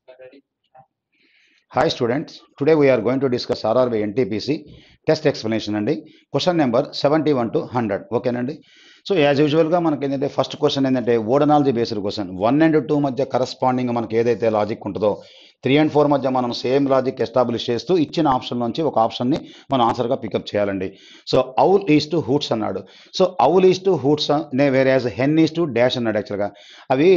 Hi students, today we are going to discuss RRB NTPC test explanation and question number 71 to 100. Okay నండి. So as యూజువల్గా మనకి ఏంటంటే first question ఏంటంటే ఓడనాలజీ based question 1 and 2 మధ్య corresponding మనకి ఏదైతే logic ఉంటుందో 3 and 4 మధ్య మనం సేమ్ లాజిక్ ఎస్టాబ్లిష్ చేస్తూ ఇచ్చిన ఆప్షన్ నుంచి ఒక ఆప్షన్ని మనం ఆన్సర్గా పికప్ చేయాలండి. So owl is to hoots అన్నాడు. So owl is to hoots వేరే as hen is to dash అన్నాడు. యాక్చువల్గా అవి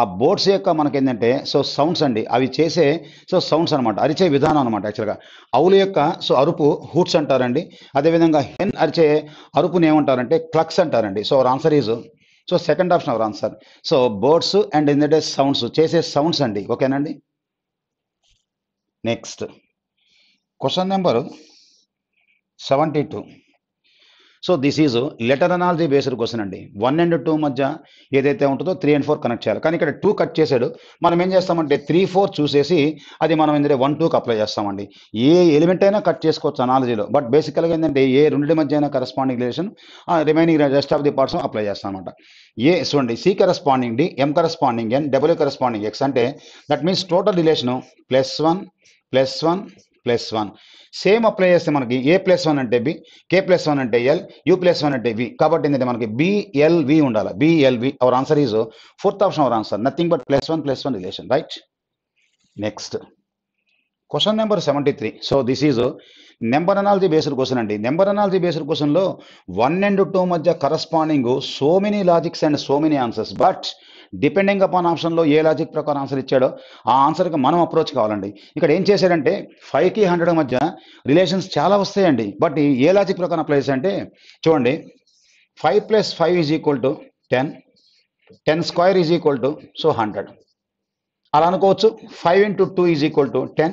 ఆ బోర్డ్స్ యొక్క మనకి ఏంటంటే సో సౌండ్స్ అండి, అవి చేసే సో సౌండ్స్ అనమాట, అరిచే విధానం అనమాట. యాక్చువల్గా ఔల్ యొక్క సో అరుపు హూట్స్ అంటారండి. అదేవిధంగా హెన్ అరిచే అరుపుని ఏమంటారంటే క్లక్స్ అంటారండి. So our answer is so second option our answer. So birds and ఏంటంటే సౌండ్స్ చేసే సౌండ్స్ అండి. ఓకేనండి. Next question number 72. So this is letter analogy based question అండి. 1 and 2 మధ్య ఏదైతే ఉంటుందో 3 and 4 కనెక్ట్ చేయాలి. కానీ ఇక్కడ 2 కట్ చేశాడు. మనం ఏం చేస్తామంటే 3, 4 చూసేసి అది మనం ఏంటంటే 1, 2కి అప్లై చేస్తామండి. ఏ ఎలిమెంట్ అయినా కట్ చేసుకోవచ్చు అనాలజీలో, బట్ బేసికల్గా ఏంటంటే ఏ రెండింటి మధ్య అయినా corresponding relation remaining rest of the parts apply చేస్తాం అనమాట. ఏ చూడండి, సి కరస్పాండింగ్ డి, ఎం కరస్పాండింగ్ ఎన్, డబ్ల్యూ కరస్పాండింగ్ ఎక్స్ అంటే that means total relation +1 +1 +1. Same apply చేస్తే మనకి ఏ +1 అంటే బి, కే +1 అంటే ఎల్, యూ +1 అంటే వి. కాబట్టి ఏంటంటే మనకి బిఎల్వి ఉండాలి. BLV hour answer is fourth option our answer. Nothing but +1 relation, right. Next question number 73. So this is number analogy based question అండి. నెంబర్ అనాలజీ బేస్డ్ క్వశ్చన్లో 1 and 2 మధ్య corresponding so many logics and so many answers, but depending upon ఆప్షన్లో ఏ logic ప్రకారం answer ఇచ్చాడో ఆ ఆన్సర్కి మనం approach కావాలండి. ఇక్కడ ఏం చేశాడంటే 5కి 100 మధ్య రిలేషన్స్ చాలా వస్తాయండి, బట్ ఏ లాజిక్ ప్రకారం అప్లై చేశాడంటే చూడండి, 5 + 5 = 10, 10² = 100 అలా అనుకోవచ్చు. 5 × 2 = 10,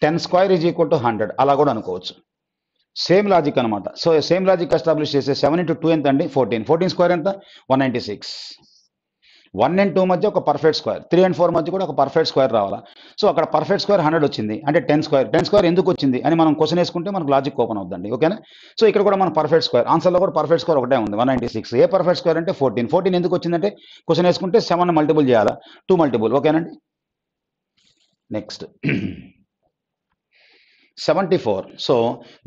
10² = 100 అలా కూడా అనుకోవచ్చు. సేమ్ లాజిక్ అనమాట. సో సేమ్ లాజిక్ ఎస్టాబ్లిష్ చేసే 7 × 2 ఎంత అండి 14, 14² ఎంత 196. 1 and 2 మధ్య ఒక పర్ఫెక్ట్ స్క్వేర్, 3 and 4 మధ్య కూడా ఒక పర్ఫెక్ట్ స్క్వేర్ రావాలా. సో అక్కడ పర్ఫెక్ట్ స్క్వేర్ 100 వచ్చింది అంటే 10² ఎందుకు వచ్చింది అని మనం క్వశ్చన్ వేసుకుంటే మనకు లాజిక్ ఓపెన్ అవుతుందండి. ఓకేనా. సో ఇక్కడ కూడా మన పర్ఫెక్ట్ స్క్వేర్ ఆన్సర్లో కూడా పర్ఫెక్ట్ స్క్వేర్ ఒకటే ఉంది 196. ఏ పర్ఫెక్ట్ స్క్వేర్ అంటే 14, 14 ఎందుకు వచ్చిందంటే క్వశ్చన్ వేసుకుంటే 7 మల్టిపుల్ చేయాలా, 2 మల్టిపుల్. ఓకేనండి. Next 74. So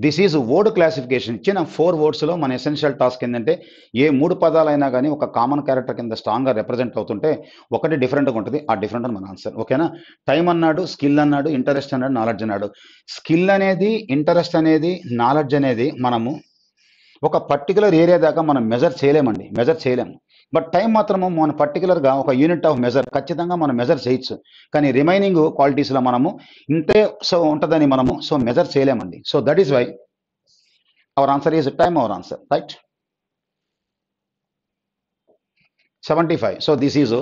this is word classification. ఇచ్చిన 4 వర్డ్స్లో మన ఎసెన్షియల్ టాస్క్ ఏంటంటే ఏ 3 పదాలైనా కానీ ఒక కామన్ క్యారెక్టర్ కింద స్ట్రాంగ్గా రిప్రజెంట్ అవుతుంటే ఒకటి డిఫరెంట్గా ఉంటుంది, ఆ డిఫరెంట్ అని మన ఆన్సర్. ఓకేనా. టైం అన్నాడు, స్కిల్ అన్నాడు, ఇంట్రెస్ట్ అన్నాడు, నాలెడ్జ్ అన్నాడు. స్కిల్ అనేది, ఇంట్రెస్ట్ అనేది, నాలెడ్జ్ అనేది మనము ఒక పర్టికులర్ ఏరియా దాకా మనం మెజర్ చేయలేము. బట్ టైం మాత్రము మన పర్టికులర్గా ఒక యూనిట్ ఆఫ్ మెజర్ ఖచ్చితంగా మనం మెజర్ చేయొచ్చు. కానీ రిమైనింగ్ క్వాలిటీస్లో మనము ఇంతే సో ఉంటుందని మనము సో మెజర్ చేయలేమండి. So that is why our answer is time our answer, right. 75. So this is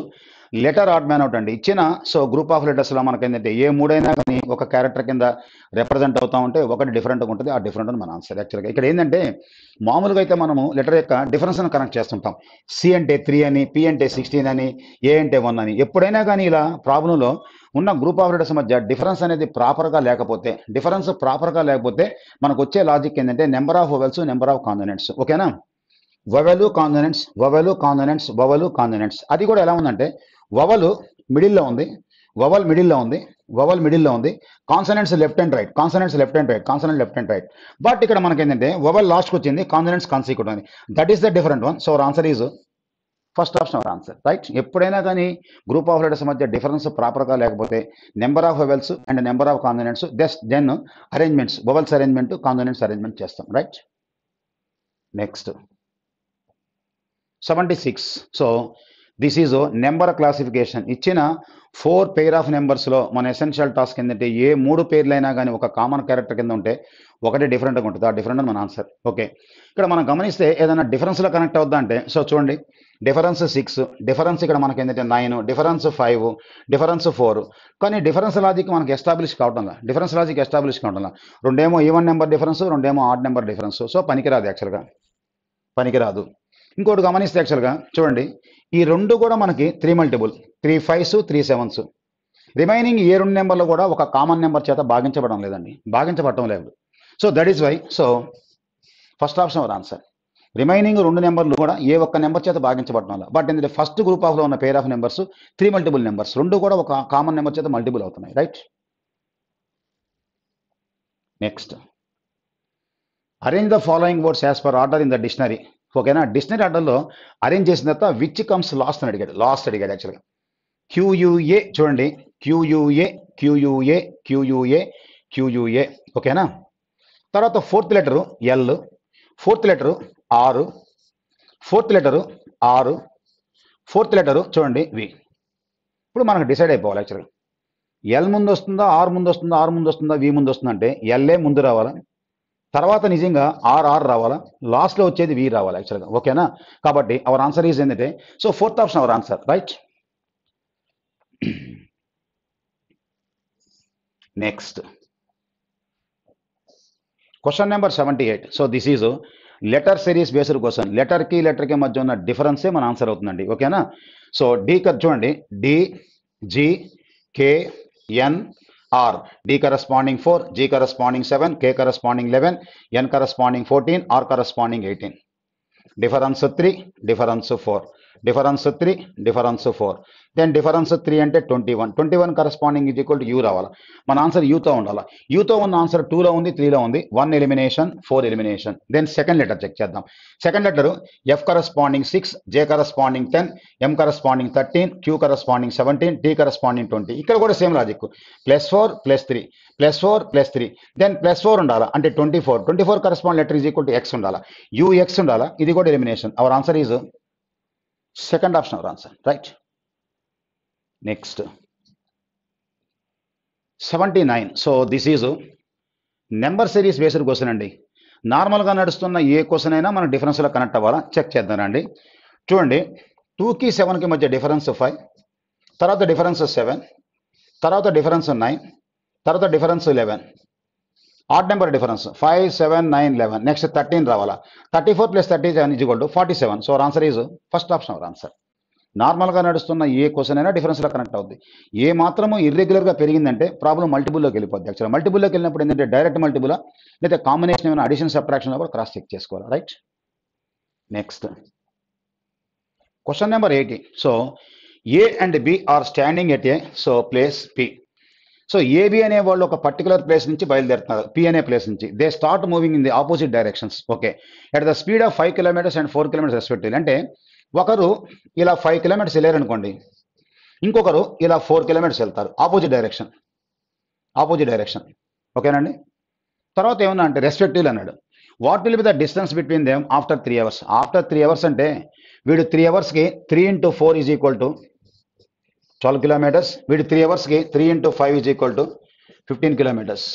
letter odd man out అండి. ఇచ్చిన సో గ్రూప్ ఆఫ్ లెటర్స్లో మనకి ఏంటంటే ఏ 3 అయినా కానీ ఒక క్యారెక్టర్ కింద రిప్రజెంట్ అవుతా ఉంటే ఒకటి డిఫరెంట్గా ఉంటుంది, ఆ డిఫరెంట్ అని మన ఆన్సర్. యాక్చువల్గా ఇక్కడ ఏంటంటే మామూలుగా అయితే మనము లెటర్ యొక్క డిఫరెన్స్ని కనెక్ట్ చేస్తుంటాం. సి అంటే 3 అని, పి అంటే 16 అని, ఏ అంటే 1 అని. ఎప్పుడైనా కానీ ఇలా ప్రాబ్లంలో ఉన్న గ్రూప్ ఆఫ్ లెటర్స్ మధ్య డిఫరెన్స్ అనేది ప్రాపర్గా లేకపోతే మనకు వచ్చే లాజిక్ ఏంటంటే number of vowels, number of consonants. ఓకేనా. వొవెలు కాన్సనెంట్స్ అది కూడా ఎలా ఉందంటే వొవెల్ మిడిల్లో ఉంది, consonants left and right, consonant. But ఇక్కడ మనకి ఏంటంటే వొవెల్ లాస్ట్కి వచ్చింది, కాన్సనెంట్స్ కాన్సిక్యూటివ్ ఉంది. That is the different one. So our answer is first option our answer, right. ఎప్పుడైనా కానీ గ్రూప్ ఆఫ్ లెటర్స్ మధ్య డిఫరెన్స్ ప్రాపర్గా లేకపోతే number of vowels and number of consonants then arrangements, vowels arrangement, consonants arrangement చేస్తాం, right. Next 76. So this is number classification. ఇచ్చిన 4 pair of నెంబర్స్లో మన essential task ఏంటంటే ఏ 3 పేర్లైనా కానీ ఒక కామన్ క్యారెక్టర్ కింద ఉంటే ఒకటి డిఫరెంట్గా ఉంటుంది, ఆ డిఫరెంట్ అని మన ఆన్సర్. ఓకే. ఇక్కడ మనం గమనిస్తే ఏదైనా డిఫరెన్స్లో కనెక్ట్ అవుద్దా అంటే సో చూడండి, డిఫరెన్స్ 6, డిఫరెన్స్ ఇక్కడ మనకి ఏంటంటే 9, డిఫరెన్స్ 5, డిఫరెన్స్ 4. కానీ డిఫరెన్స్ లాజిక్ మనకి ఎస్టాబ్లిష్ కావటంలా. రెండేమో ఈవెన్ నెంబర్ డిఫరెన్స్, రెండేమో ఆడ్ నెంబర్ డిఫరెన్స్. సో పనికిరాదు. ఇంకోటి గమనిస్తే యాక్చువల్గా చూడండి, ఈ 2 కూడా మనకి 3 మల్టిపుల్, 3 5s, 3 7s. రిమైనింగ్ ఏ 2 నెంబర్లు కూడా ఒక కామన్ నెంబర్ చేత భాగించబడటం లేదు. So that is why so first option our answer. Remaining 2 నెంబర్లు కూడా ఏ ఒక్క నెంబర్ చేత భాగించబడటం వల్ల. బట్ ఏంటంటే ఫస్ట్ గ్రూప్ ఆఫ్లో ఉన్న pair of numbers 3 multiple numbers, 2 కూడా ఒక కామన్ నెంబర్ చేత మల్టిపుల్ అవుతున్నాయి. Right. Next, arrange the following words as per order in the dictionary. ఓకేనా, డిక్షనరీ ఆర్డర్లో అరేంజ్ చేసిన తర్వాత విచ్ కమ్స్ లాస్ట్ అని అడిగాడు. లాస్ట్ అడిగాడు యాక్చువల్గా. క్యూయుఏ చూడండి, క్యూయుఏ క్యూయుఏ క్యూయుఏ క్యూయుఏ. ఓకేనా, తర్వాత fourth letter L, fourth letter ఆరు, ఫోర్త్ లెటరు ఆరు, ఫోర్త్ లెటరు చూడండి వి. ఇప్పుడు మనకు డిసైడ్ అయిపోవాలి యాక్చువల్గా. ఎల్ ముందు వస్తుందా, ఆర్ ముందు వస్తుందా, ఆర్ ముందు వస్తుందా, వి ముందు వస్తుందా అంటే ఎల్ఏ ముందు రావాలా, తర్వాత నిజంగా ఆర్ రావాలా, లాస్ట్లో వచ్చేది వి రావాలి యాక్చువల్గా. ఓకేనా, కాబట్టి అవర్ ఆన్సర్ ఈజ్ ఏంటంటే, so fourth option our answer. Right. Next, question number 78. So this is letter series based question. లెటర్కి మధ్య ఉన్న డిఫరెన్సే మన ఆన్సర్ అవుతుందండి. ఓకేనా, సో డి చూడండి, D, G, K, N, R. D corresponding 4, G corresponding 7, K corresponding 11, N corresponding 14, R corresponding 18. Difference 3, difference 4, difference 3, difference 4. Then difference 3 అంటే 21. 21 corresponding is equal to you రావాలి. మన ఆన్సర్ యూతో ఉండాలి. యూతో ఉన్న ఆన్సర్ 2లో ఉంది, 3లో ఉంది. 1 elimination, 4 elimination. Then second letter check చేద్దాం. Second letter F corresponding 6, J corresponding 10, M corresponding 13, Q corresponding 17, T corresponding 20. ఇక్కడ కూడా సేమ్ లాజిక్, +4 +3 +4 +3, దెన్ +4 ఉండాలా అంటే 24. 24 corresponding letter is equal to X ఉండాలా, యూఎక్స్ ఉండాలా. ఇది కూడా elimination. Hour answer is second option our answer. Right. Next 79. So this is number series based question అండి. నార్మల్గా నడుస్తున్న ఏ క్వశ్చన్ అయినా మనం డిఫరెన్స్లో కనెక్ట్ అవ్వాలా, చెక్ చేద్దానండి. చూడండి, 2కి 7కి మధ్య డిఫరెన్స్ 5, తర్వాత డిఫరెన్స్ 7, తర్వాత డిఫరెన్స్ 9, తర్వాత difference 11. Add number difference 5, 7, 9, 11. Next 13 రావాలా. 34 + 37 = 47. So answer is first option our answer. నార్మల్గా నడుస్తున్న ఏ క్వశ్చన్ అయినా డిఫరెన్స్లో కనెక్ట్ అవుద్ది. ఏ మాత్రము ఇర్రెగ్యులర్గా పెరిగిందంటే ప్రాబ్లం మల్టిపుల్లోకి వెళ్ళిపోద్ది. యాక్చువల్గా మల్టిపుల్లోకి వెళ్ళినప్పుడు ఏంటంటే డైరెక్ట్ మల్టిపులా లేదా కాంబినేషన్ ఏమైనా అడిషన్ సబ్ట్రాక్షన్ కూడా క్రాస్ చెక్ చేసుకోవాలి. Right. Next, question number 80. So A and B are standing at a place P. So AB అనే వాళ్ళు ఒక పర్టికులర్ ప్లేస్ నుంచి బయలుదేరుతున్నారు, పి అనే ప్లేస్ నుంచి. They start moving in the opposite directions. Okay, at the speed of 5 kilometres and 4 kilometres respectively. అంటే ఒకరు ఇలా 5 కిలోమీటర్స్ వెళ్ళారనుకోండి, ఇంకొకరు ఇలా 4 కిలోమీటర్స్ వెళ్తారు. Opposite direction. ఓకేనండి. తర్వాత ఏమన్నా అంటే రెస్పెక్టివ్లీ అన్నాడు. What will be the distance between them after 3 hours. After 3 hours అంటే వీడు 3 అవర్స్కి 3 × 4 = 12 కిలోమీటర్స్. వీడు 3 అవర్స్కి 3 × 5 = 15 కిలోమీటర్స్.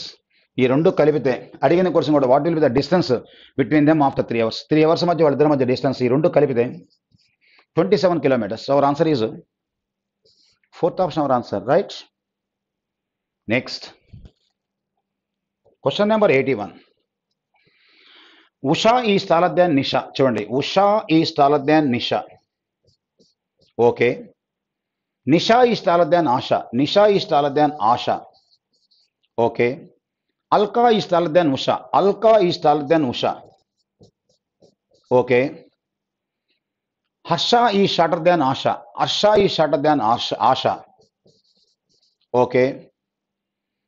ఈ రెండు కలిపితే అడిగిన క్వశ్చన్ కూడా what will be the distance between them after 3 hours. 3 hours మధ్య వాళ్ళిద్దరి మధ్య డిస్టెన్స్ ఈ రెండు కలిపితే 27 kilometres. Our answer is fourth option our answer. Right. Next, question number 81. Usha is taller than Nisha. చూడండి, Usha is taller than Nisha. Okay, Nisha is taller than Asha. Nisha is taller than Asha. Okay, Alka is taller than Usha. Alka is taller than Usha. Okay, Harsha is shorter than Asha. Harsha is shorter than Asha. Okay,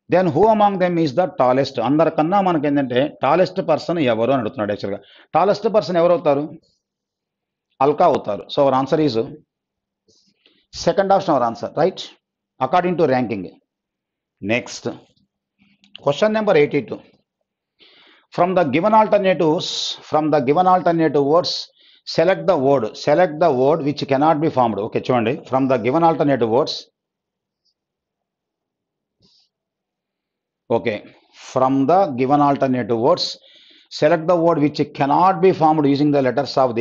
then who among them is the tallest. అందరికన్నా మనకి ఏంటంటే tallest person ఎవరు అని అడుగుతున్నాడు. యాక్చువల్గా tallest person ఎవరు అవుతారు? అల్కా అవుతారు. So our answer is second option our answer. Right, according to ranking. Next, question number 82. From the given alternative words select the word which cannot be formed. Okay, చూడండి, from the given alternative words. Okay, from the given alternative words select the word which cannot be formed using the letters of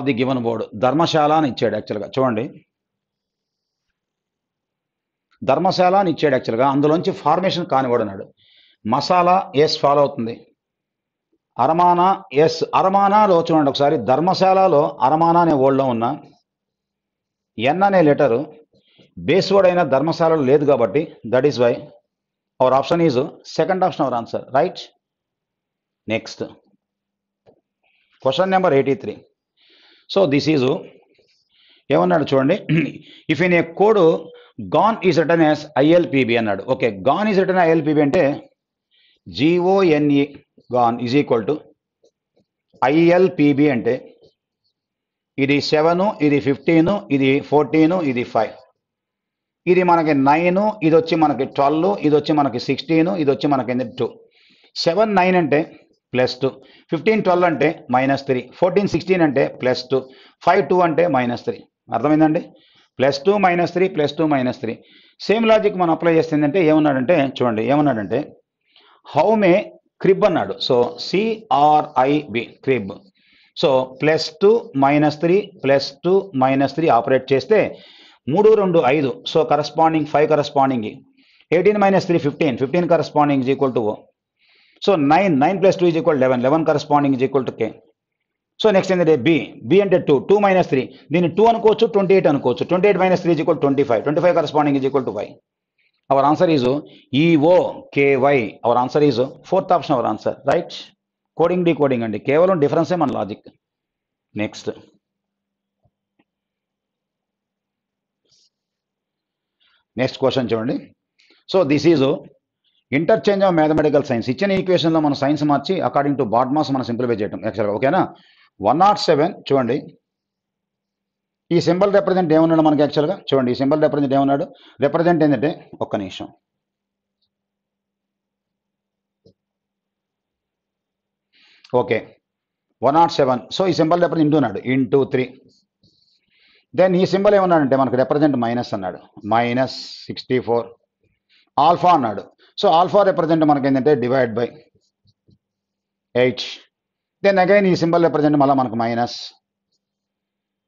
the given word. Dharamshala అని ఇచ్చాడు. యాక్చువల్గా చూడండి, ధర్మశాల అని ఇచ్చాడు. యాక్చువల్గా అందులోంచి formation కానివాడు అన్నాడు. మసాలా ఎస్ ఫాలో అవుతుంది. అరమానా ఎస్. అరమానాలో చూడండి ఒకసారి, ధర్మశాలలో అరమానా అనే వర్డ్లో ఉన్న ఎన్ అనే లెటరు బేస్ వర్డ్ అయిన ధర్మశాలలో లేదు కాబట్టి that is why our option is second option our answer. Right. Next, question number 83. So this is ఏమన్నాడు చూడండి, if in a code gone is written as I L P B అన్నాడు. Okay, gone is written I L P B అంటే GONE gone is equal to I L P B అంటే ఇది 7, ఇది 15, ఇది 14, ఇది 5, ఇది మనకి 9, ఇది వచ్చి మనకి 12, ఇది వచ్చి మనకి 16, ఇది వచ్చి మనకి 2. 7 9 అంటే +2, 15 12 అంటే -3, 14 16 అంటే +2, 5 2 అంటే -3. అర్థమైందండి? +2 -3 +2 -3. సేమ్ లాజిక్ మనం అప్లై చేస్తుందంటే ఏమన్నాడంటే చూడండి, ఏమన్నాడంటే హౌ మే క్రిబ్ అన్నాడు. So CRIB crib. So +2 -3 +2 -3 operate చేస్తే 3 2 5. So corresponding 5 corresponding 18 -3 15, 15 corresponding is equal to O. So 9 9 + 2 is equal 11, 11 corresponding is equal to K. So next ఏంటంటే B అంటే 2 2 -3, దీన్ని 2 అనుకోవచ్చు, 28 అనుకోవచ్చు. 28 - 3 is equal 25, 25 corresponding is equal to Y. Hour answer is EOKY. Hour answer is fourth option our answer, right? Coding decoding అండి, కేవలం డిఫరెన్సే మన logic. Next question చూడండి. So this is interchange of mathematical signs. ఇచ్చిన ఈక్వేషన్లో మనం science March according to BODMAS మనం simplify చేయటం యాక్చువల్గా. ఓకేనా? 107 చూడండి, ఈ సింబల్ రిప్రజెంట్ ఏమన్నాడు మనకి యాక్చువల్గా చూడండి, ఈ సింబల్ రిప్రజెంట్ ఏమన్నాడు? రిప్రజెంట్ ఏంటంటే ఒక్క నిమిషం, ఓకే 107. సో ఈ సింబల్ రిప్రజెంట్ అన్నాడు ఇంటూ 3. దెన్ ఈ సింబల్ ఏమన్నాడంటే మనకు రిప్రజెంట్ మైనస్ అన్నాడు, -64. ఆల్ఫా అన్నాడు. సో ఆల్ఫా రిప్రజెంట్ మనకి ఏంటంటే డివైడ్ బై 8. దెన్ అగైన్ ఈ సింబల్ రిప్రజెంట్ మళ్ళీ మనకు మైనస్.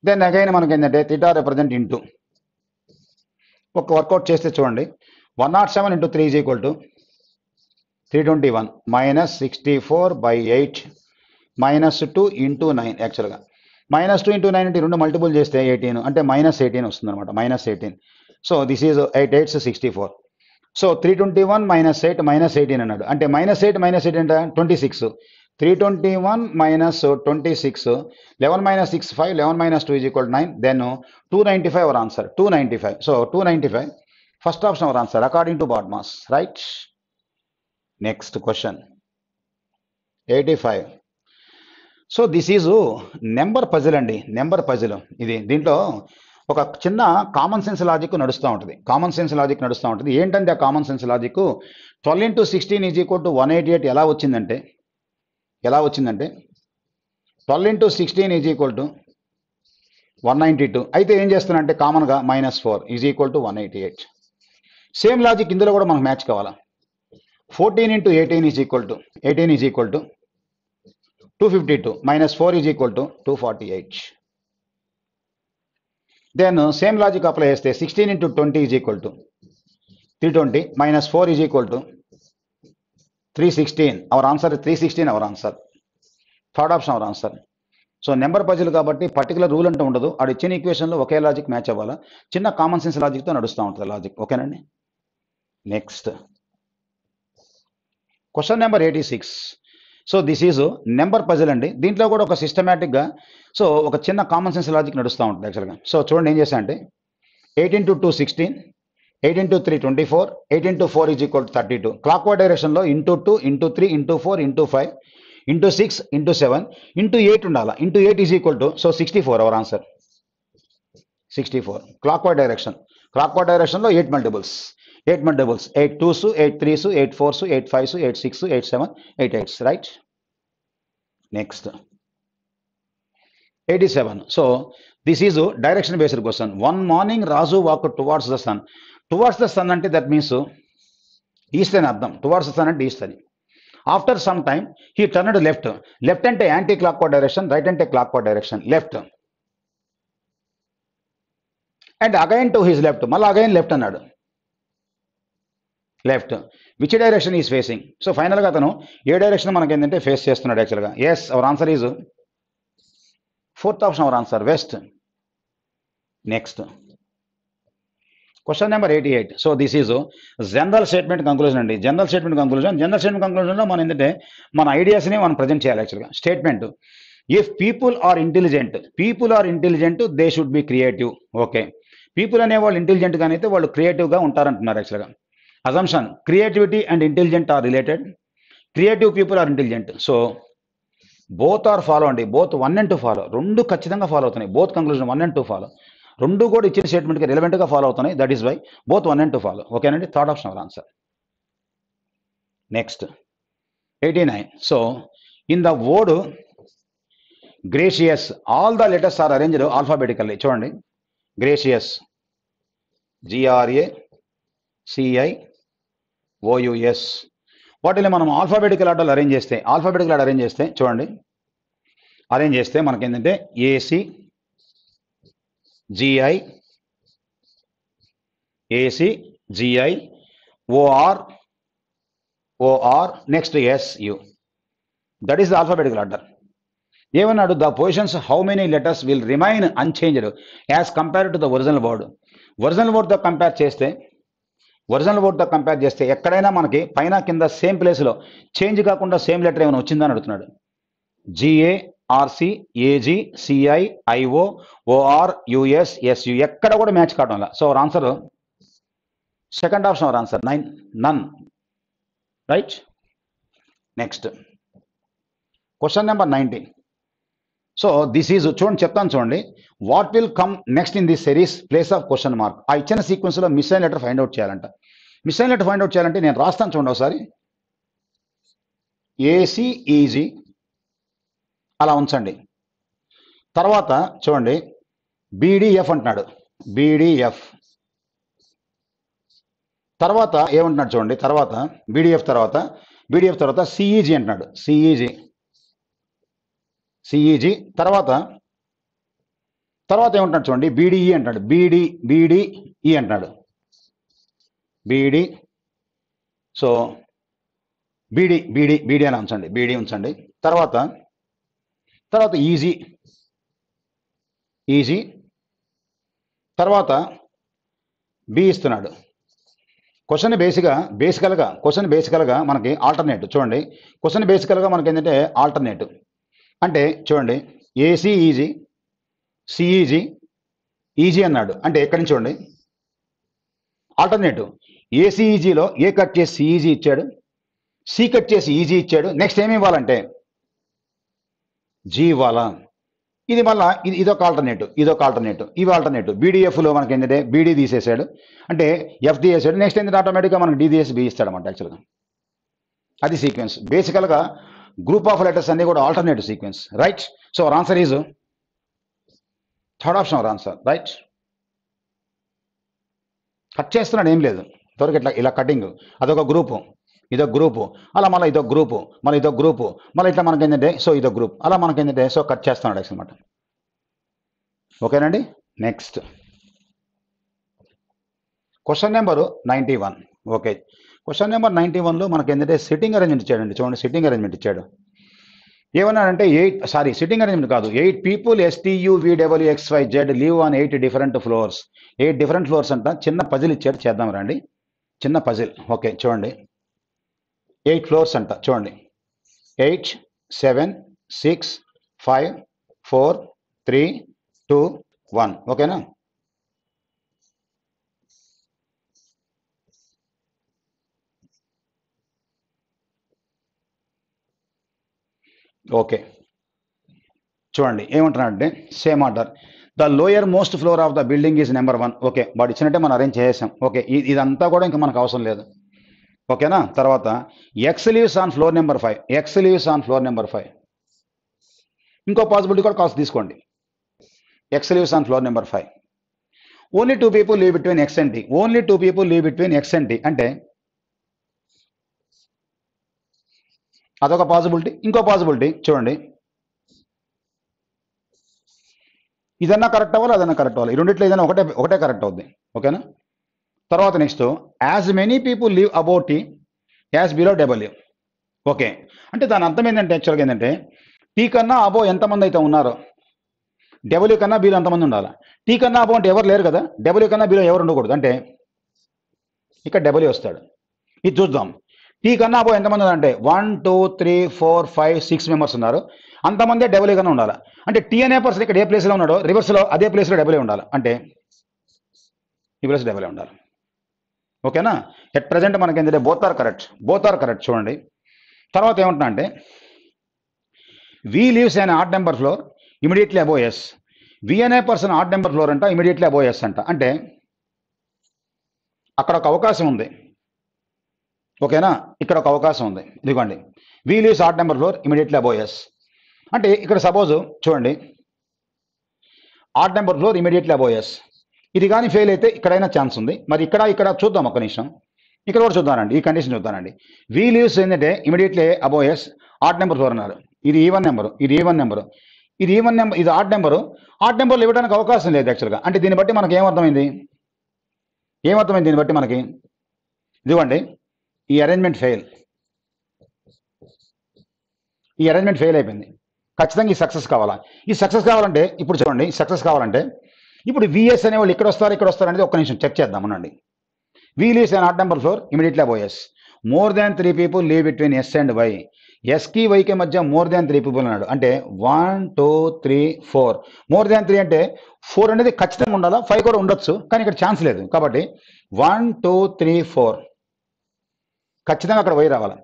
దెన్ అగైన్ మనకి ఏంటంటే థీటా రిప్రజెంట్ ఇంటూ. ఒక వర్కౌట్ చేస్తే చూడండి, 107 × 3 ఈజ్ ఈక్వల్ టు 321 -64/8 -2 × 9. యాక్చువల్గా -2 × 9 అంటే 2 మల్టిపుల్ చేస్తే 18 అంటే -18 వస్తుంది అనమాట, -18. So this is 8 8 64. సో 321 - 8 -18 అన్నాడు, అంటే -8 -8 అంటే 26. 321 - 26, 11 - 6 5, 11 - 2 is equal 9. Then 295 our answer, 295. So 295 first option our answer according to BODMAS, right? Next question 85. So this is number puzzle అండి, నెంబర్ పజిల్ ఇది. దీంట్లో ఒక చిన్న కామన్ సెన్స్ లాజిక్ నడుస్తూ ఉంటుంది, కామన్ సెన్స్ లాజిక్ నడుస్తూ ఉంటుంది. ఏంటంటే ఆ common sense logic 12 × 16 is equal to 188 ఎలా వచ్చిందంటే 12 × 16 ఈజ్ ఈక్వల్ టు 192. అయితే ఏం చేస్తున్నా అంటే కామన్గా -4 is equal to 188. Same logic ఇందులో కూడా మనకు మ్యాచ్ కావాలా. 14 × 18 is equal to 252, -4 is equal to 248. Then same logic apply చేస్తే 16 × 20 is equal to 320, -4 is equal to 316. Our answer 316 our answer, third option our answer. So number puzzle కాబట్టి particular rule అంటూ ఉండదు, ఆడు ఇచ్చిన ఈక్వేషన్లో ఒకే లాజిక్ మ్యాచ్ అవ్వాలా, చిన్న common sense లాజిక్తో నడుస్తూ ఉంటుంది లాజిక్. ఓకేనండి? Next question number 86. So this is number puzzle అండి. దీంట్లో కూడా ఒక సిస్టమేటిక్గా సో ఒక చిన్న కామన్ సెన్స్ లాజిక్ నడుస్తూ ఉంటుంది యాక్చువల్గా. సో చూడండి ఏం చేశా అంటే 8 × 2 16, 8 × 3 24, 8 × 4 is equal to 32. Clock wide డైరెక్షన్లో × 2 × 3 × 4 × 5 × 6 × 7 × 8 ఉండాలి. × 8 is equal to so 64 our answer, 64. Clock wide డైరెక్షన్లో 8 multiples, 8 2s, 8 3s, 8 4s, 8 5s, 8 6s, 8 7, 8 8s, right? Next 87. So this is direction based question. One morning Raju walk towards the sun. Towards the sun అంటే that means east అని అర్థం, towards the sun అంటే east అని. After some time he turned left. Left అంటే anti clockwise direction, right అంటే clockwise direction, left. And again to his left, మళ్ళీ again left అన్నాడు, left. Which direction is facing? So ఫైనల్గా అతను ఏ direction మనకి ఏంటంటే face చేస్తున్నాడు యాక్చువల్గా. Yes, our answer is fourth option our answer, west. Next question number 88. So this is general statement conclusion అండి. General statement కంక్లూజన్లో మనం ఏంటంటే మన ఐడియాస్ని మనం ప్రజెంట్ చేయాలి యాక్చువల్గా. Statement if people are intelligent they should be creative. Okay, people అనేవాళ్ళు ఇంటెలిజెంట్గా అయితే వాళ్ళు క్రియేటివ్గా ఉంటారంటున్నారు యాక్చువల్గా. Assumption creativity and intelligent are related. Creative people are intelligent. So both are follow అండి. Both 1 and 2 follow. రెండు ఖచ్చితంగా ఫాలో అవుతున్నాయి. Both conclusion 1 and 2 follow. రెండు కూడా ఇచ్చిన స్టేట్మెంట్కి రిలవెంట్గా ఫాలో అవుతున్నాయి. That is why both 1 and 2 follow. ఓకేనండి, third option our answer. Next 89. So in the word gracious all the letters are arranged alphabetically. చూడండి, గ్రేషియస్ GRACIOUS వాటిని మనం ఆల్ఫాబెటికల్ ఆర్డర్ అరేంజ్ చేస్తే చూడండి, అరేంజ్ చేస్తే మనకేంటంటే ACGI OR next SU. That is the alphabetical order. ఏమన్నాడు, the positions how many letters will remain unchanged as compared to the original word. Original వర్డ్తో compare చేస్తే ఎక్కడైనా మనకి పైన కింద సేమ్ ప్లేస్లో చేంజ్ కాకుండా సేమ్ లెటర్ ఏమైనా వచ్చిందని అడుగుతున్నాడు. GARCAGCIIOORUSSU ఎక్కడ కూడా మ్యాచ్ కావడం వల్ల. So our answer second option our answer 9 none. Right. Next question number 19. So this is చూడండి, చెప్తాను చూడండి. What will come next in this series place of question mark. ఆ ఇచ్చిన సీక్వెన్స్లో మిస్ అయిన లెటర్ ఫైండ్ అవుట్ చేయాలంట. మిస్ అయిన letter find out చేయాలంటే నేను రాస్తాను చూడండి ఒకసారి. ACEG అలా ఉంచండి. తర్వాత చూడండి BDF అంటున్నాడు. BDF తర్వాత ఏమంటున్నాడు చూడండి. తర్వాత BDF తర్వాత CEG అంటున్నాడు. CEG తర్వాత ఏమంటున్నాడు చూడండి. BDE అంటాడు. BDE అంటున్నాడు. BD. సో BD అని ఉంచండి. BD ఉంచండి. తర్వాత ఈజీ తర్వాత B ఇస్తున్నాడు. క్వశ్చన్ బేసికల్గా మనకి ఆల్టర్నేటివ్ చూడండి. క్వశ్చన్ బేసికల్గా మనకి ఏంటంటే ఆల్టర్నేటివ్ అంటే చూడండి ACEG CEG ఈజీ అన్నాడు. అంటే ఎక్కడి నుంచి చూడండి ఆల్టర్నేటివ్. ACEGలో A కట్ చేసి CEG ఇచ్చాడు, C కట్ చేసి ఈజీ ఇచ్చాడు. నెక్స్ట్ ఏమి ఇవ్వాలంటే G ఇవ్వాలా. ఇది మళ్ళా ఇదొక ఆల్టర్నేటివ్. ఇవి ఆల్టర్నేటివ్. BDFలో మనకి ఏంటంటే BD తీసేసాడు, అంటే F తీసేసాడు. నెక్స్ట్ ఏంటంటే ఆటోమేటిక్గా మనకు D తీసేసి B ఇస్తాడన్నమాట యాక్చువల్గా. అది సీక్వెన్స్. బేసికల్గా గ్రూప్ ఆఫ్ లెటర్స్ అన్ని కూడా alternative sequence. Right. So our answer is third option our answer. Right. Cut చేస్తున్నాడు, ఏం లేదు త్వరగా ఇలా కటింగ్. అదొక గ్రూపు, ఇదొక గ్రూపు, అలా మళ్ళీ ఇదొక గ్రూపు, మళ్ళీ ఇదొక గ్రూపు, మళ్ళీ ఇట్లా మనకి ఏంటంటే సో ఇదొక గ్రూప్, అలా మనకి ఏంటంటే సో కట్ చేస్తున్నాడు అనమాట. ఓకేనండి. Next question number 91. Okay, question number 91లో మనకి ఏంటంటే సిట్టింగ్ అరేంజ్మెంట్ ఇచ్చాడండి. చూడండి, సిట్టింగ్ అరేంజ్మెంట్ ఇచ్చాడు. ఏమన్నాడంటే 8 సిట్టింగ్ అరేంజ్మెంట్ కాదు, 8 people STUVWXYZ live on 8 different floors. 8 different floors అంట. చిన్న పజిల్ ఇచ్చాడు, చేద్దాం రండి. చిన్న పజిల్. ఓకే చూడండి, 8 floors అంట. చూడండి 8 7 6 5 4 3 2 1. ఓకేనా. ఓకే చూడండి ఏమంటున్నాడంటే same order. The lower most floor of the building is number 1. Okay, వాడు ఇచ్చినట్టే మనం అరేంజ్ చేసాం. ఓకే, ఇదంతా కూడా ఇంకా మనకు అవసరం లేదు. ఓకేనా. తర్వాత X leaves on floor number 5. ఇంకో పాసిబిలిటీ కూడా కాస్ట్ తీసుకోండి. X leaves on floor number 5. Only 2 people live between X and T. అంటే అదొక పాసిబిలిటీ. ఇంకో పాసిబిలిటీ చూడండి, ఇదన్నా కరెక్ట్ అవ్వాలి, అదన్నా కరెక్ట్ అవ్వాలి. ఈ రెండిట్లో ఏదైనా ఒకటే కరెక్ట్ అవుద్ది. ఓకేనా. తర్వాత next as many people leave about T as below W. Okay, అంటే దాని అర్థం ఏంటంటే యాక్చువల్గా ఏంటంటే T కన్నా అబో ఎంతమంది అయితే ఉన్నారో W కన్నా బిలో ఎంతమంది ఉండాలి. T కన్నా అబో అంటే ఎవరు లేరు కదా, W కన్నా బిలో ఎవరు ఉండకూడదు. అంటే ఇక్కడ W వస్తాడు. ఇది చూద్దాం. టీ కన్నా అబో ఎంతమంది ఉన్నారంటే 1 2 3 4 5 6 మెంబర్స్ ఉన్నారు. అంతమందే డబుల్ ఏగానే ఉండాలి. అంటే టీ అనే పర్సన్ ఇక్కడ ఏ ప్లేస్లో ఉన్నాడో రివర్స్లో అదే ప్లేస్లో డబుల్ ఏ ఉండాలి. అంటే ఈ ప్లేస్ డబుల్ ఏ ఉండాలి. ఓకేనా? ఎట్ ప్రజెంట్ మనకి ఏంటంటే బోత్ ఆర్ కరెక్ట్ చూడండి. తర్వాత ఏమంటున్నా అంటే వి లీవ్స్ అనే add number floor immediately above yes. వి అనే పర్సన్ ఆడ్ నెంబర్ ఫ్లోర్ అంట, ఇమీడియట్లీ అబో ఎస్ అంట. అంటే అక్కడ ఒక అవకాశం ఉంది. ఓకేనా? ఇక్కడ ఒక అవకాశం ఉంది. ఇదిగోండి, we lives odd number floor immediately above S. అంటే ఇక్కడ సపోజ్ చూడండి, odd number floor immediately above S. ఇది కానీ ఫెయిల్ అయితే ఇక్కడైనా ఛాన్స్ ఉంది. మరి ఇక్కడ చూద్దాం ఒక్క నిమిషం. ఇక్కడ కూడా చూద్దానండి, ఈ కండిషన్ చూద్దానండి. వి లీవ్స్ ఏంటంటే immediately above yes, add number floor అన్నారు. ఇది ఈవెన్ నెంబరు, ఇది ఈవెన్ నెంబరు, ఇది ఈవెన్ నెంబర్, ఇది ఆడ్ నెంబరు. ఆడ్ నెంబర్లు ఇవ్వడానికి అవకాశం లేదు యాక్చువల్గా. అంటే దీన్ని బట్టి మనకి ఏమర్థమైంది దీన్ని బట్టి మనకి ఇదిగోండి, ఈ అరేంజ్మెంట్ ఫెయిల్ అయిపోయింది. ఖచ్చితంగా ఈ సక్సెస్ కావాలా? ఈ సక్సెస్ కావాలంటే ఇప్పుడు చూడండి, సక్సెస్ కావాలంటే ఇప్పుడు విఎస్ అనే వాళ్ళు ఇక్కడ వస్తారు అనేది ఒక్క నిమిషం చెక్ చేద్దాం అనండి. We lives an odd number floor immediately above S. More than 3 people live between S and Y. ఎస్కి వైకి మధ్య మోర్ దాన్ 3 people అన్నాడు. అంటే 1 2 3 4. మోర్ దాన్ 3 అంటే 4 అనేది ఖచ్చితంగా ఉండాలా, 5 కూడా ఉండొచ్చు, కానీ ఇక్కడ ఛాన్స్ లేదు. కాబట్టి 1 2 3 4 ఖచ్చితంగా అక్కడ వై రావాలి.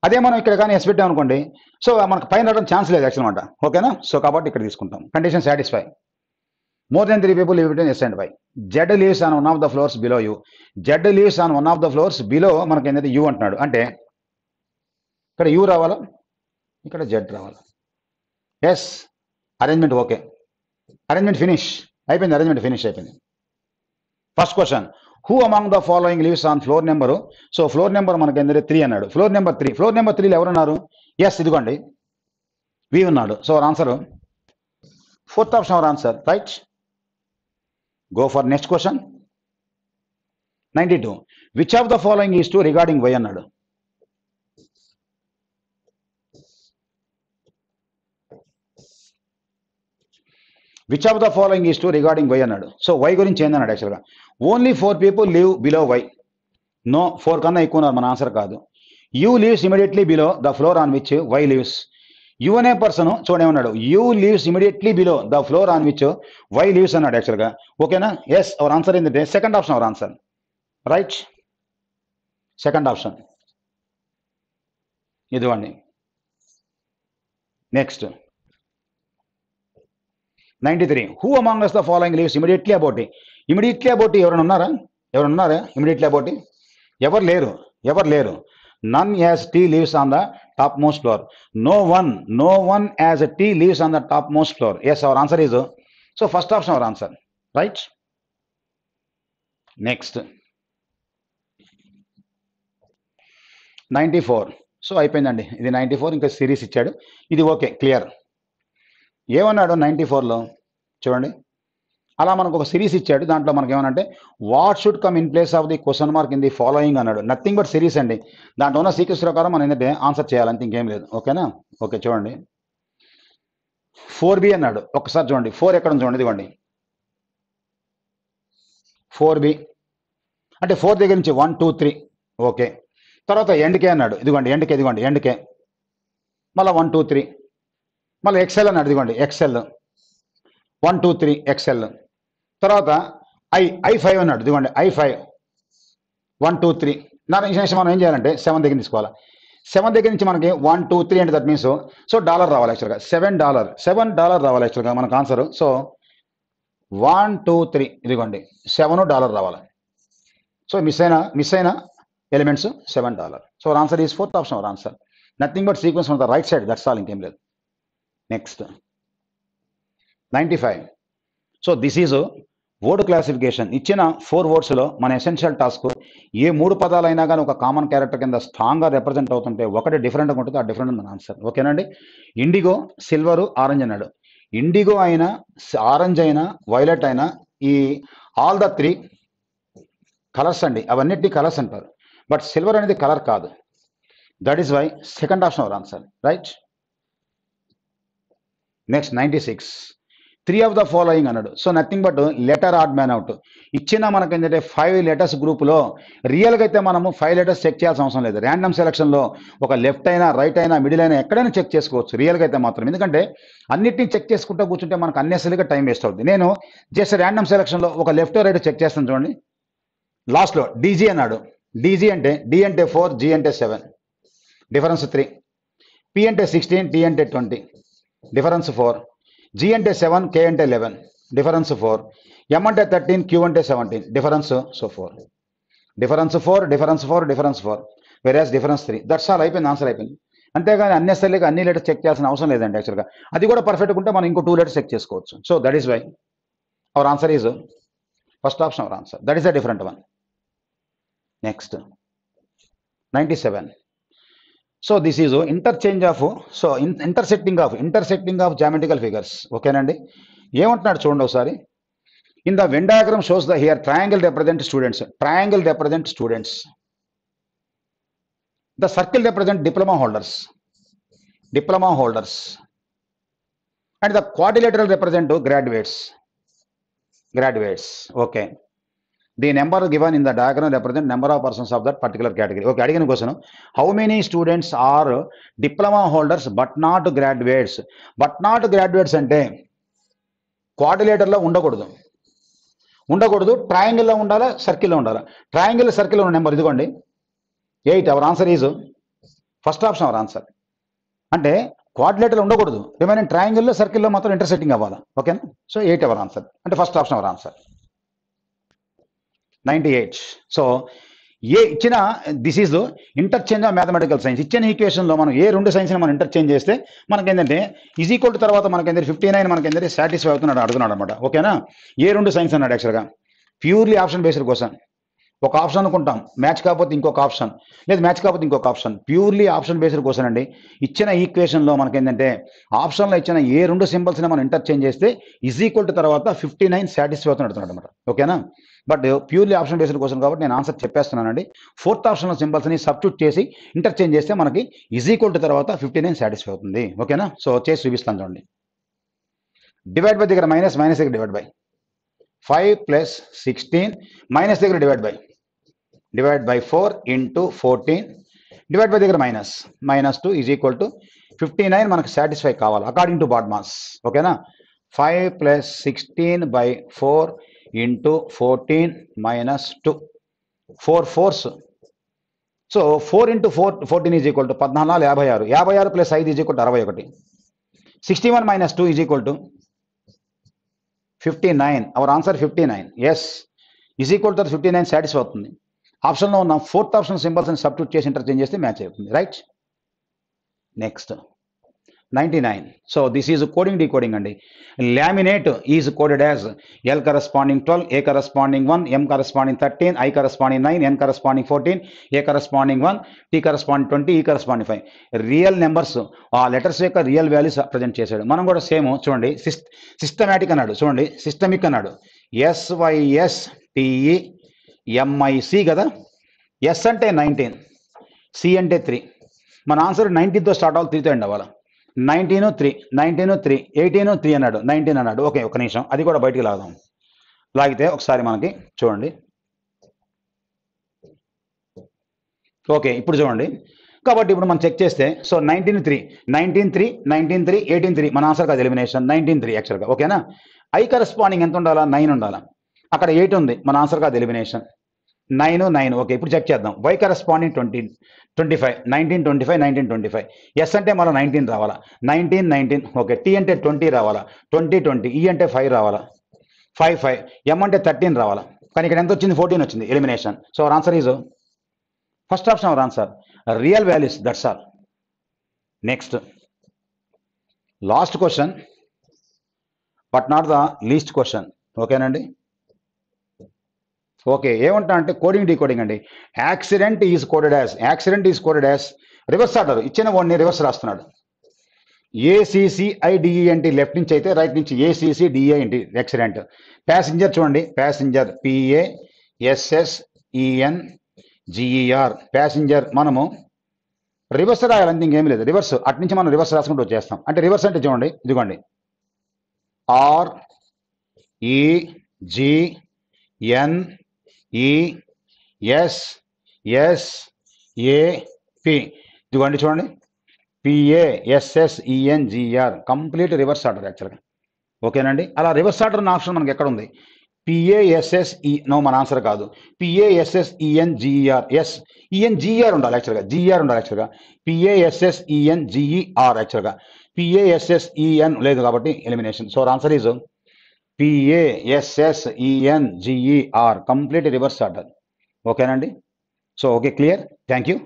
అదే మనం ఇక్కడ కానీ ఎస్ పెట్టాం అనుకోండి, సో మనకు పైన రావడం ఛాన్స్ లేదు యాక్చువల్ అనమాట. ఓకేనా? సో కాబట్టి ఇక్కడ తీసుకుంటాం. Condition satisfy. More than 3 people live between S and Y. Z lives on one of the floors below U. Z lives on one of the floors below మనకి ఏంటంటే యూ అంటున్నాడు. అంటే ఇక్కడ యూ రావాలా, ఇక్కడ జెడ్ రావాలా. Yes, arrangement okay, arrangement finish అయిపోయింది. First question, who among the following lives on floor number. So floor number మనకి ఏంటంటే 3 అన్నాడు. ఫ్లోర్ నెంబర్ 3లో ఎవరున్నారు? ఎస్, ఇదిగోండి వి ఉన్నాడు. So our answer fourth option our answer, right. Go for next question. 92, which of the following is true regarding Y అన్నాడు. Which of the following is true regarding Y అన్నాడు. So Y గురించి ఏందన్నాడు యాక్చువల్గా. Only 4 people live below Y. No, 4 కన్నా ఎక్కువ ఉన్నారు, మన ఆన్సర్ కాదు. U lives immediately below the floor on which Y lives. U అనే పర్సన్ చూడేమన్నాడు, U lives immediately below the floor on which Y lives అన్నాడు యాక్చువల్గా. ఓకేనా? ఎస్, అవర్ ఆన్సర్ ఏంటంటే second option our answer, right. Second option ఇదివ్వండి. Next 93, who among us the following lives immediately about. Immediately about ఎవరైనా ఉన్నారా? Immediately about ఎవరు లేరు. None as T lives on the top most floor. No one as T lives on the top most floor. Yes, our answer is so first option our answer, right. Next 94. So అయిపోయిందండి, ఇది 94. ఇంకా series ఇచ్చాడు, ఇది okay, clear. ఏమన్నాడు 94లో చూడండి, అలా మనకు ఒక సిరీస్ ఇచ్చాడు. దాంట్లో మనకి ఏమనంటే what should come in place of the question mark in the following అన్నాడు. నథింగ్ బట్ సిరీస్ అండి. దాంట్లో ఉన్న సీక్వెన్స్ ప్రకారం మనం ఏంటంటే ఆన్సర్ చేయాలంటే ఇంకేం లేదు. ఓకేనా? ఓకే, చూడండి 4B అన్నాడు. ఒకసారి చూడండి 4 ఎక్కడ చూడండి, ఇదిగోండి 4B అంటే 4 దగ్గర నుంచి 1 2 3 ఓకే. తర్వాత ఎండ్కే అన్నాడు, ఇదిగోండి ఎండ్కే మళ్ళీ 1 2 3. మళ్ళీ ఎక్సెల్ అన్నాడు, ఇదిగోండి ఎక్సెల్ 1 2 3 ఎక్సెల్. తర్వాత I5 అన్నాడు, ఇదిగోండి I5 1 2 3. నెక్స్ట్ మనం ఏం చేయాలంటే 7 దగ్గర తీసుకోవాలి. 7 దగ్గర నుంచి మనకి 1 2 3 అంటే దట్ మీన్స్ సో డాలర్ రావాలి యాక్చువల్గా. $7 రావాలి యాక్చువల్గా మనకు ఆన్సర్. సో 1 2 3 ఇదిగోండి $7 రావాలి. సో మిస్ అయిన elements $7. So answer is fourth option our answer. Nothing but sequence on the right side, that's all, ఇంకేం లేదు. Next 95. So this is word classification. ఇచ్చిన 4 wordsలో మన ఎసెన్షియల్ టాస్క్ ఏ 3 పదాలైనా కానీ ఒక కామన్ క్యారెక్టర్ కింద స్ట్రాంగ్గా రిప్రజెంట్ అవుతుంటే ఒకటి డిఫరెంట్గా ఉంటుంది, ఆ డిఫరెంట్ మన ఆన్సర్. ఓకేనండి? ఇండిగో, సిల్వరు, ఆరెంజ్ అన్నాడు. ఇండిగో అయినా, ఆరెంజ్ అయినా, వైలెట్ అయినా, ఈ ఆల్ ద 3 కలర్స్ అండి, అవన్నిటినీ కలర్స్ అంటారు. బట్ సిల్వర్ అనేది కలర్ కాదు. That is why second option our answer, right. Next 96. 3 of the following అన్నాడు. So nothing but letter odd man out. ఇచ్చిన మనకి ఏంటంటే 5 లెటర్స్ గ్రూప్లో రియల్గా అయితే మనము 5 లెటర్స్ చెక్ చేయాల్సిన అవసరం లేదు. ర్యాండమ్ సెలక్షన్లో ఒక లెఫ్ట్ అయినా రైట్ అయినా మిడిల్ అయినా ఎక్కడైనా చెక్ చేసుకోవచ్చు రియల్గా అయితే మాత్రం. ఎందుకంటే అన్నిటిని చెక్ చేసుకుంటూ కూర్చుంటే మనకు అన్నెసరీగా టైం వేస్ట్ అవుతుంది. నేను జస్ట్ ర్యాండమ్ సెలక్షన్లో ఒక లెఫ్ట్ రైట్ చెక్ చేస్తాను చూడండి. లాస్ట్లో డీజీ అన్నాడు. డీజీ అంటే డి అంటే 4, జీ అంటే 7, డిఫరెన్స్ 3. పి అంటే 16, టీ అంటే 20, డిఫరెన్స్ 4. జీ అంటే 7, కే అంటే 11, డిఫరెన్స్ 4. ఎం అంటే 13, క్యూ అంటే 17, difference 4. Difference 4, difference 4, difference 4, వెరాస్ difference 3. That's all, అయిపోయింది, ఆన్సర్ అయిపోయింది. అంతేగాని అన్నెసరీగా అన్ని లెటర్స్ చెక్ చేయాల్సిన అవసరం లేదండి. యాక్చువల్గా అది కూడా పర్ఫెక్ట్గా ఉంటే మనం ఇంకో 2 లెటర్స్ చెక్ చేసుకోవచ్చు. So that is why our answer is first option our answer. That is a different one. Next 97. So this is intersecting of geometrical figures. ఓకేనండి. ఏమంటున్నాడు చూడండి ఒకసారి. In the Venn diagram shows the here triangle represent students, the circle represent diploma holders and the quadrilateral represent graduates. Okay. The number given in the diagram represent number of persons of that particular category. Okay, అడిగిన question, how many students or diploma holders but not graduates. But not graduates అంటే క్వాడ్రిలేటర్లో ఉండకూడదు, ట్రయాంగిల్లో ఉండాలా, సర్కిల్లో ఉండాలా. Triangle సర్కిల్లో ఉన్న number ఇదిగోండి 8. Our answer is first option our answer. అంటే క్వాడ్రిలేటర్లో ఉండకూడదు, రిమైనింగ్ ట్రయాంగిల్లో సర్కిల్లో మాత్రం ఇంటర్సెక్టింగ్ అవ్వాలి. ఓకేనా. సో 8 అవర్ ఆన్సర్, అంటే first option our answer. 98. So a ఇచ్చిన this is interchange of mathematical signs. ఇచ్చిన ఈక్వేషన్లో మనం ఏ 2 సైన్స్ని మనం ఇంటర్చేంజ్ చేస్తే మనకేంటంటే ఈజ్ ఈక్వల్ టు తర్వాత మనకేంటంటే 59 మనకేంటంటే సాటిస్ఫై అవుతున్నాడు అడుగుతున్నాడు అనమాట. ఓకేనా. ఏ 2 సైన్స్ అన్నాడు. యాక్చువల్గా ప్యూర్లీ ఆప్షన్ బేస్డ్ క్వశ్చన్. ఒక ఆప్షన్ అనుకుంటాం, మ్యాచ్ కాకపోతే ఇంకొక ఆప్షన్, లేదు మ్యాచ్ కాకపోతే ఇంకొక option. Purely option based question అండి. ఇచ్చిన ఈక్వేషన్లో మనకేంటంటే ఆప్షన్లో ఇచ్చిన ఏ 2 సింబల్స్ని మనం ఇంటర్చేంజ్ చేస్తే ఈజ్ ఈక్వల్ టు తర్వాత 59 సాటిస్ఫై అవుతున్నాడు అనమాట. ఓకేనా. But purely option based question కాబట్టి నేను ఆన్సర్ చెప్పేస్తున్నానండి. 4th ఆప్షన్లో సింబల్స్ని సబ్స్టిట్యూట్ చేసి ఇంటర్చేంజ్ చేస్తే మనకి ఈజ్ ఈక్వల్ టు తర్వాత 59 సాటిస్ఫై అవుతుంది. ఓకేనా. సో చేసి చూపిస్తాను చూడండి. డివైడ్ బై దగ్గర మైనస్ దగ్గర డివైడ్ బై 5 + 16 మైనస్ దగ్గర డివైడ్ బై 4 × 14 డివైడ్ బై దగ్గర -2 ఈజ్ ఈక్వల్ టు 59 మనకు సాటిస్ఫై కావాలి అకార్డింగ్ టు బాడ్మాస్. ఓకేనా. 5 + 16 / 4 × 14 - 2 4 4s. So 4 × 14 is equal to 14 56 56 + 5 is equal to 61. 61 - 2 is equal to 59. Our answer 59. Yes, is equal to 59 satisfy అవుతుంది. ఆప్షన్లో ఉన్న 4th option సింబల్స్ని substitute చేసి interchange చేస్తే మ్యాచ్ అవుతుంది. Right. Next 99. So this is coding decoding అండి. Laminate is coded as L corresponding 12, A corresponding 1, M corresponding 13, I corresponding 9, N corresponding 14, A corresponding 1, T corresponding 20, E corresponding 5. Real numbers ఆ letters యొక్క real values present చేశాడు. మనం కూడా same చూడండి. Systematic అన్నాడు, చూడండి systemic అన్నాడు. SYSTEMIC కదా. S అంటే 19, C అంటే 3. మన ఆన్సర్ 19తో స్టార్ట్ అవ్వాలి, 3తో ఎండ్ అవ్వాలి. 19 3, 19 3, 18 3 అన్నాడు, 19 అన్నాడు. ఓకే, ఒక నిమిషం అది కూడా బయటికి లాగదాం. లాగితే ఒకసారి మనకి చూడండి. ఓకే, ఇప్పుడు చూడండి. కాబట్టి ఇప్పుడు మనం చెక్ చేస్తే సో 19 3, 19 3, 19 3, 18 3 మన ఆన్సర్ కాదు, ఎలిమినేషన్ 19 3 యాక్చువల్గా. ఓకేనా. I కరస్పాండింగ్ ఎంత ఉండాలా, 9 ఉండాలా. అక్కడ 8 ఉంది, మన ఆన్సర్ కాదు, ఎలిమినేషన్ 9 9. ఓకే, ఇప్పుడు చెక్ చేద్దాం. Y corresponding 25, 19 25, 19 25. S అంటే మళ్ళీ 19 రావాలా, 19 19. ఓకే, T అంటే 20 రావాలా, 20 20. E అంటే 5 రావాలా, 5 5. M అంటే 13 రావాలా. కానీ ఇక్కడ ఎంత వచ్చింది, 14 వచ్చింది, elimination. So our answer is first option our answer. Real values, that's all. Next last question but not the least question. ఓకేనండి. ఓకే, ఏమంటా అంటే కోడింగ్ డీకోడింగ్ అండి. Accident is coded as reverse order. ఇచ్చిన వాడిని రివర్స్ రాస్తున్నాడు. ACCIDENT left నుంచి అయితే, right నుంచి ACCDENT యాక్సిడెంట్. ప్యాసింజర్ చూడండి, ప్యాసింజర్ PASSENGER ప్యాసింజర్. మనము రివర్స్ రాయాలంటే ఇంకేం లేదు, రివర్స్ అటు నుంచి మనం రివర్స్ రాసుకుంటూ వచ్చేస్తాం. అంటే రివర్స్ అంటే చూడండి, ఇదిగోండి ఆర్ ఈ జి ఎన్ ఈ ఎస్ ఎస్ ఏ పి. ఇదిగోండి చూడండి, పిఏఎస్ఎస్ఈఎన్జిఆర్ కంప్లీట్ రివర్స్ ఆర్డర్ యాక్చువల్గా. ఓకేనండి. అలా రివర్స్ ఆర్డర్ అన్న ఆప్షన్ మనకి ఎక్కడ ఉంది? పిఏఎస్ఎస్ఈ నో, మన ఆన్సర్ కాదు. పిఏఎస్ఎస్ఈఎన్జిఆర్ ఈఎన్జిఆర్ ఉండాలి యాక్చువల్గా, జిఆర్ ఉండాలి యాక్చువల్గా. పిఏఎస్ఎస్ఈఎన్జిఈఆర్ యాక్చువల్గా. పిఏఎస్ఎస్ఈఎన్ లేదు కాబట్టి elimination. So answer is పిఏఎస్ఎస్ఈఎన్జిఈఆర్ complete reverse order. ఓకేనండి. So okay, clear. Thank you.